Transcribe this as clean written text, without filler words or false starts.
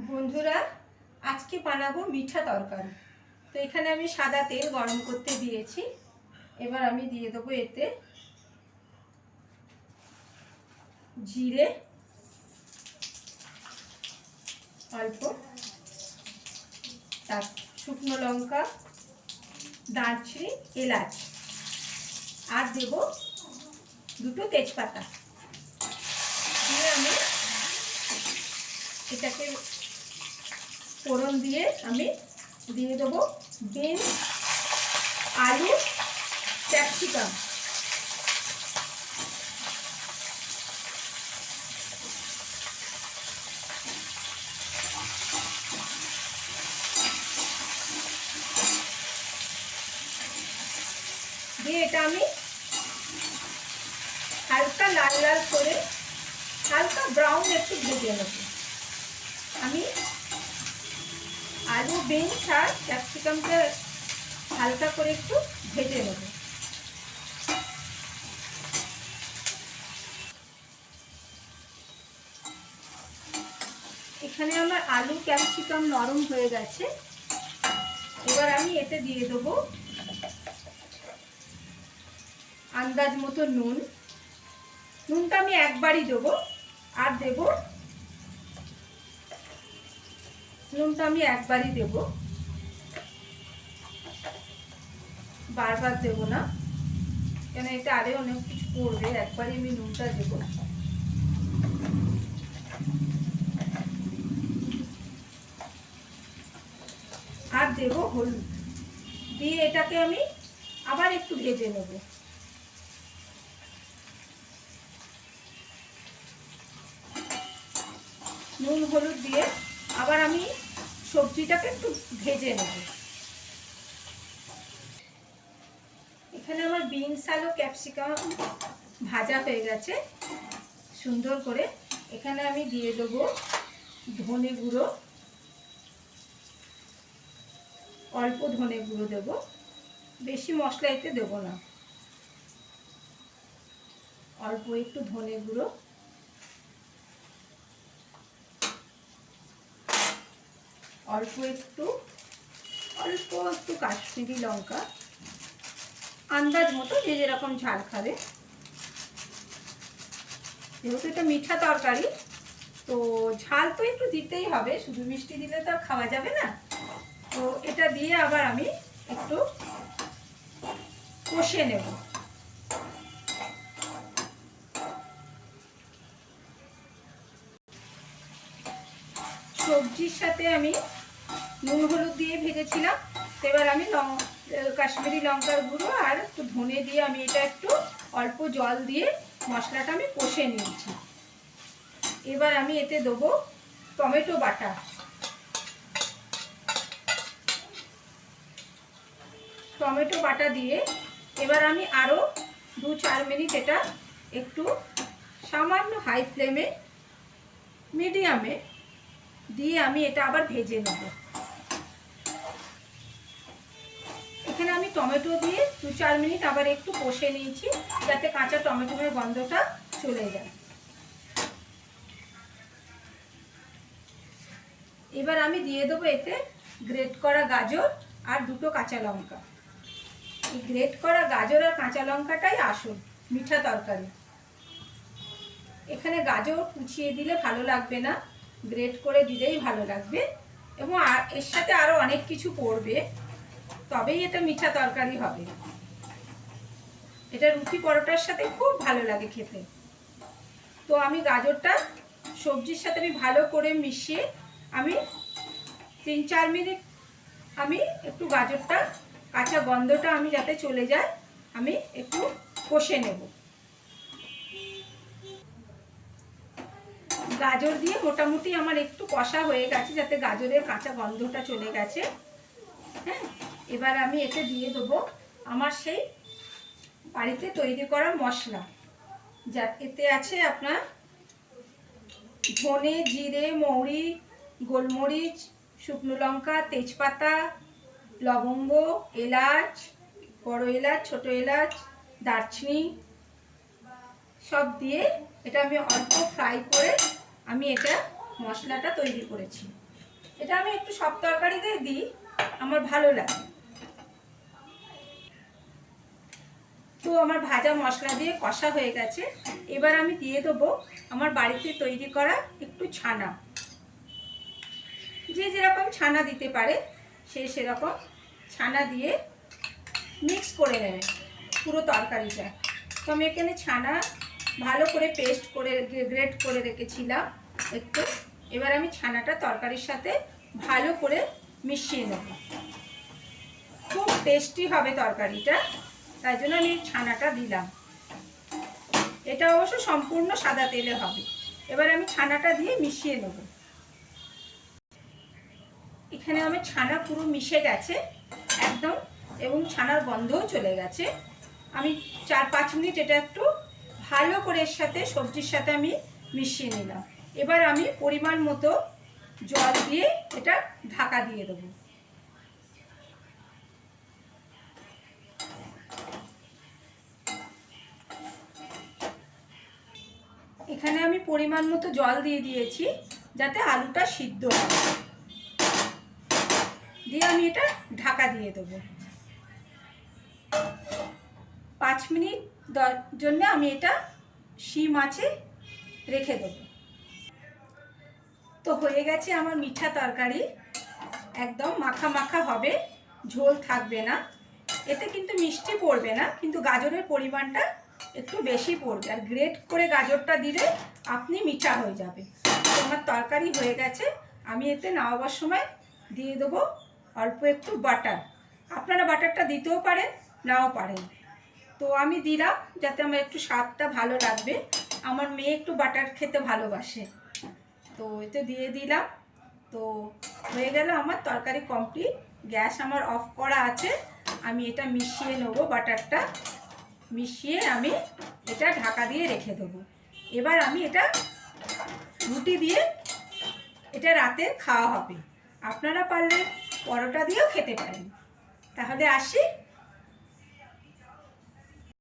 বন্ধুরা, আজকে বানাবো মিঠা তরকারি। তো এখানে আমি সাদা তেল গরম করতে দিয়েছি। এবার আমি দিয়ে দেবো এতে জিরে অল্প, তার শুকনো লঙ্কা, দারচিনি, এলাচ, আর দেব দুটো তেজপাতা দিয়ে আমি এটাকে ফোড়ন দিয়ে আমি দিয়ে দেবো বিনস, আলু, ক্যাপসিকাম। দিয়ে এটা আমি হালকা লাল লাল করে হালকা ব্রাউন একটু ভেজে নেব। আমি আলু, বিনস আর ক্যাপসিকামটা হালকা করে একটু ভেজে নেব। এখানে আমার আলু ক্যাপসিকাম নরম হয়ে গেছে। এবার আমি এতে দিয়ে দেবো আন্দাজ মতো নুন। নুনটা আমি একবারই দেবো, আর দেব নুনটা আমি একবারই দেব, বারবার দেব না, কেন এটা আরে অনেক কিছু পড়বে। একবারই আমি নুনটা দেব। আর দেব হলুদ দিয়ে এটাকে আমি আবার একটু ভেজে নেব। নুন হলুদ দিয়ে আবার আমি সবজিটাকে একটু ভেজে নেব। এখানে আমার বিনস, আলু, ক্যাপসিকাম ভাজা হয়ে গেছে সুন্দর করে। এখানে আমি দিয়ে দেবো ধনে গুঁড়ো, অল্প ধনে গুঁড়ো দেব, বেশি মশলা এতে দেবো না। অল্প একটু ধনে গুঁড়ো, অল্প একটু কাশ্মীরি লঙ্কা, আন্দাজ মতো যে যেরকম ঝাল খাবে। যেহেতু এটা মিঠা তরকারি, তো ঝাল তো একটু দিতেই হবে, শুধু মিষ্টি দিলে তো আর খাওয়া যাবে না। তো এটা দিয়ে আবার আমি একটু কষে নেব। সবজির সাথে আমি নুন হলুদ দিয়ে ভেজেছিলাম। এবার আমি কাশ্মীরি লঙ্কার গুঁড়ো আর একটু ধনে দিয়ে আমি এটা একটু অল্প জল দিয়ে মশলাটা আমি কষে নিয়েছি। এবার আমি এতে দেবো টমেটো বাটা। টমেটো বাটা দিয়ে এবার আমি আরও 2-4 মিনিট এটা একটু সামান্য হাই ফ্লেমে, মিডিয়ামে দিয়ে আমি এটা আবার ভেজে নেব। এখানে আমি টমেটো দিয়ে 2-4 মিনিট আবার একটু কষে নিয়েছি, যাতে কাঁচা টমেটোর গন্ধটা চলে যায়। এবার আমি দিয়ে দেবো এতে গ্রেট করা গাজর আর দুটো কাঁচা লঙ্কা। এই গ্রেট করা গাজর আর কাঁচা লঙ্কাটাই আসল মিঠা তরকারি। এখানে গাজর কুচিয়ে দিলে ভালো লাগবে না, গ্রেট করে দিলেই ভালো লাগবে। এবং এর সাথে আরও অনেক কিছু পড়বে, তবেই এটা মিঠা তরকারি হবে। এটা রুটি পরোটার সাথে খুব ভালো লাগে খেতে। তো আমি গাজরটা সবজির সাথে আমি ভালো করে মিশিয়ে আমি 3-4 মিনিট আমি একটু গাজরটা কাঁচা গন্ধটা আমি যাতে চলে যায় আমি একটু কষে নেব। গাজর দিয়ে মোটামুটি আমার একটু কষা হয়ে গেছে, যাতে গাজরের কাঁচা গন্ধটা চলে গেছে। হ্যাঁ, এবার আমি এতে দিয়ে দেবো আমার সেই বাড়িতে তৈরি করা মশলা, যা এতে আছে আপনার ধনে, জিরে, মৌরি, গোলমরিচ, শুকনো লঙ্কা, তেজপাতা, লবঙ্গ, এলাচ, বড় এলাচ, ছোট এলাচ, দারচিনি সব দিয়ে এটা আমি অল্প ফ্রাই করে আমি এটা মশলাটা তৈরি করেছি। এটা আমি একটু সব তরকারিতে দিই, আমার ভালো লাগে। তো আমার ভাজা মশলা দিয়ে কষা হয়ে গেছে। এবার আমি দিয়ে দেবো আমার বাড়িতে তৈরি করা একটু ছানা। যে যেরকম ছানা দিতে পারে সে সেরকম ছানা দিয়ে মিক্স করে নেবে পুরো তরকারিটা। তো আমি এখানে ছানা ভালো করে পেস্ট করে গ্রেট করে রেখেছিলাম একটু। এবার আমি ছানাটা তরকারির সাথে ভালো করে মিশিয়ে নেব। খুব টেস্টি হবে তরকারিটা, তাই জন্য আমি ছানাটা দিলাম। এটা অবশ্য সম্পূর্ণ সাদা তেলে হবে। এবার আমি ছানাটা দিয়ে মিশিয়ে নেব। এখানে আমার ছানা পুরো মিশে গেছে একদম, এবং ছানার গন্ধও চলে গেছে। আমি 4-5 মিনিট এটা একটু ভালো করে এর সাথে সবজির সাথে আমি মিশিয়ে নিলাম। এবার আমি পরিমাণ মতো জল দিয়ে এটা ঢাকা দিয়ে দেবো। এখানে আমি পরিমাণ মতো জল দিয়ে দিয়েছি যাতে আলুটা সিদ্ধ হয়। দিয়ে আমি এটা ঢাকা দিয়ে দেবো। 5 মিনিট জন্য আমি এটা শিম আঁচে রেখে দেবো। তো হয়ে গেছে আমার মিঠা তরকারি, একদম মাখা মাখা হবে, ঝোল থাকবে না। এতে কিন্তু মিষ্টি পড়বে না, কিন্তু গাজরের পরিমাণটা একটু বেশি পড়বে। আর গ্রেট করে গাজরটা দিলে আপনি মিঠা হয়ে যাবে। তো আমার তরকারি হয়ে গেছে। আমি এতে নামাবার সময় দিয়ে দেবো অল্প একটু বাটার। আপনারা বাটারটা দিতেও পারেন, নাও পারেন। তো আমি দিলাম যাতে আমার একটু স্বাদটা ভালো লাগবে। আমার মেয়ে একটু বাটার খেতে ভালোবাসে, তো এতে দিয়ে দিলাম। তো হয়ে গেল আমার তরকারি কমপ্লিট। গ্যাস আমার অফ করা আছে। আমি এটা মিশিয়ে নেবো, বাটারটা মিশিয়ে আমি এটা ঢাকা দিয়ে রেখে দেবো। এবার আমি এটা রুটি দিয়ে এটা রাতে খাওয়া হবে। আপনারা পারলে পরোটা দিয়েও খেতে পারেন। তাহলে আসি।